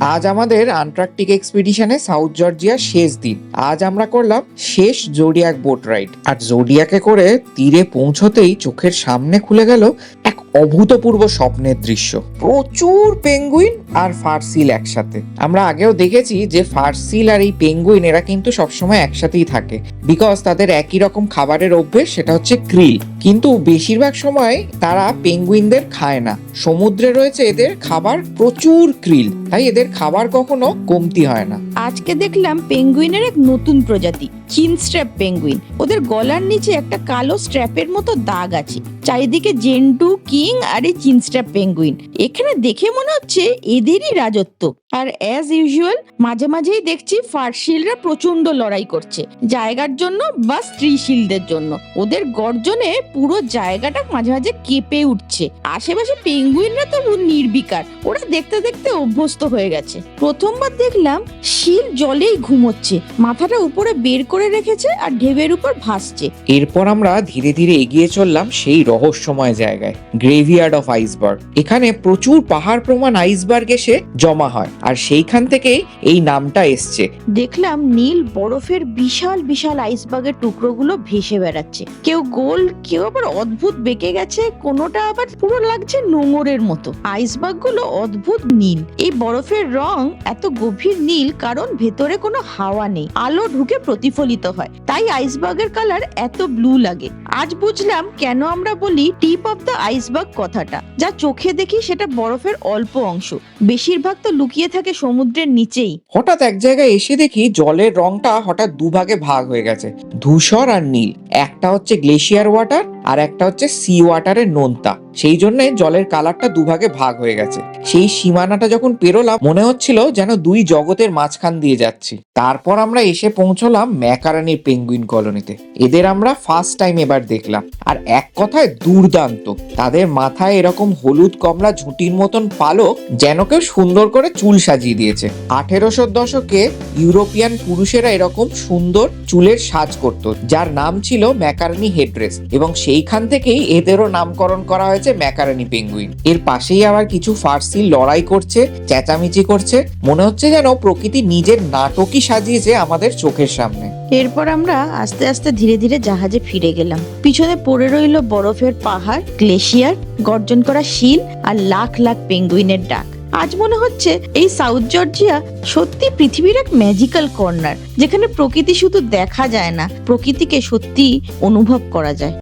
আজ আমাদের Antarctic এক্সপিডিশনে south জর্জিয়ার শেষ দিন। আজ আমরা করলাম শেষ জোডিয়াক বোট রাইড। আর জোডিয়াকে করে তীরে পৌঁছতেই চোখের সামনে খুলে গেল এক অভূতপূর্ব স্বপ্নের দৃশ্য। প্রচুর পেঙ্গুইন আর ফারসিল একসাথে। আমরা আগেও দেখেছি যে ফারসিল আর এই পেঙ্গুইন এরা কিন্তু সবসময় একসাথেই থাকে, বিকজ তাদের একই রকম খাবারের অভ্যেস, সেটা হচ্ছে ক্রিল। কিন্তু বেশিরভাগ সময় তারা পেঙ্গুইনদের খায় না। সমুদ্রে রয়েছে এদের খাবার প্রচুর ক্রিল, তাই এদের খাবার কখনো কমতি হয় না। আজকে দেখলাম পেঙ্গুইনের এক নতুন প্রজাতি, চিন স্ট্র্যাপ পেঙ্গুইন। ওদের গলার নিচে একটা কালো স্ট্র্যাপের মতো দাগ আছে। চারিদিকে জেন্টু, কিং আর এই চিন স্ট্র্যাপ পেঙ্গুইন। এখানে দেখে মনে হচ্ছে এদেরই রাজত্ব। আর অ্যাজ ইউজুয়াল মাঝে মাঝেই দেখছি ফারসিলরা প্রচন্ড লড়াই করছে জায়গার জন্য বা স্ত্রীশীলদের জন্য। ওদের গর্জনে পুরো জায়গাটা মাঝে মাঝে কেঁপে উঠছে। আশেপাশে পেঙ্গুইনরা তো নির্বিকার, ওরা দেখতে দেখতে অভ্যস্ত হয়ে গেছে। প্রথমবার দেখলাম শিল জলেই ঘুমোচ্ছে, মাথাটা উপরে বের করে রেখেছে আর ঢেউয়ের উপর ভাসছে। এরপর আমরা ধীরে ধীরে এগিয়ে চললাম সেই রহস্যময় জায়গায়, গ্রেভিয়ার্ড অফ আইসবার্গ। এখানে প্রচুর পাহাড় প্রমাণ আইসবার্গ এসে জমা হয়, আর সেইখান থেকেই এই নামটা এসছে। দেখলাম নীল বরফের বিশাল বিশাল আইসবার্গের টুকরোগুলো ভেসে বেড়াচ্ছে। কেউ গোল, কেউ আবার অদ্ভুত বেঁকে গেছে, কোনোটা আবার পুরো লাগছে নোঙরের মতো। আইসবার্গগুলো অদ্ভুত নীল। এই বরফের রং এত গভীর নীল কারণ ভেতরে কোনো হাওয়া নেই, আলো ঢুকে প্রতিফলিত হয়, তাই আইসবার্গের কালার এত ব্লু লাগে। আজ বুঝলাম কেন আমরা বলি টিপ অফ দ্য আইসবার্গ কথাটা। যা চোখে দেখি সেটা বরফের অল্প অংশ, বেশিরভাগ তো লুকিয়ে থাকে সমুদ্রের নিচেই। হঠাৎ এক জায়গায় এসে দেখি জলের রংটা হঠাৎ দুভাগে ভাগ হয়ে গেছে, ধূসর আর নীল। একটা হচ্ছে গ্লেশিয়ার ওয়াটার আর একটা হচ্ছে সি ওয়াটারের নোনতা। সেই জন্য জলের কালারটা দুভাগে ভাগ হয়ে গেছে। সেই সীমানাটা যখন পেরোলাম মনে হচ্ছিল যেন দুই জগতের মাঝখান দিয়ে যাচ্ছি। তারপর আমরা এসে পৌঁছলাম ম্যাকারানির পেঙ্গুইন কলোনিতে। এদের আমরা ফার্স্ট টাইম এবার দেখলাম, আর এক কথায় দুর্দান্ত। তাদের মাথায় এরকম হলুদ কমলা ঝুঁটির মতন পালক, যেন কেউ সুন্দর করে চুল সাজিয়ে দিয়েছে। 1800 দশকে ইউরোপিয়ান পুরুষেরা এরকম সুন্দর চুলের সাজ করত, যার নাম ছিল ম্যাকারানি হেডড্রেস, এবং সেইখান থেকেই এদেরও নামকরণ করা হয়েছে ম্যাকারানি পেঙ্গুইন। এর পাশেই আবার কিছু ফারসিল লড়াই করছে, চেঁচামেচি করছে। মনে হচ্ছে যেন প্রকৃতি নিজের নাটকই সাজিয়েছে আমাদের চোখের সামনে। এরপর আমরা আস্তে আস্তে ধীরে ধীরে জাহাজে ফিরে গেলাম। পিছনে পড়ে রইল বরফের পাহাড়, গ্লেশিয়ার, গর্জন করা শিল আর লাখ লাখ পেঙ্গুইনের ডাক। আজ মনে হচ্ছে এই সাউথ জর্জিয়া সত্যি পৃথিবীর এক ম্যাজিক্যাল কর্নার, যেখানে প্রকৃতি শুধু দেখা যায় না, প্রকৃতিকে সত্যি অনুভব করা যায়।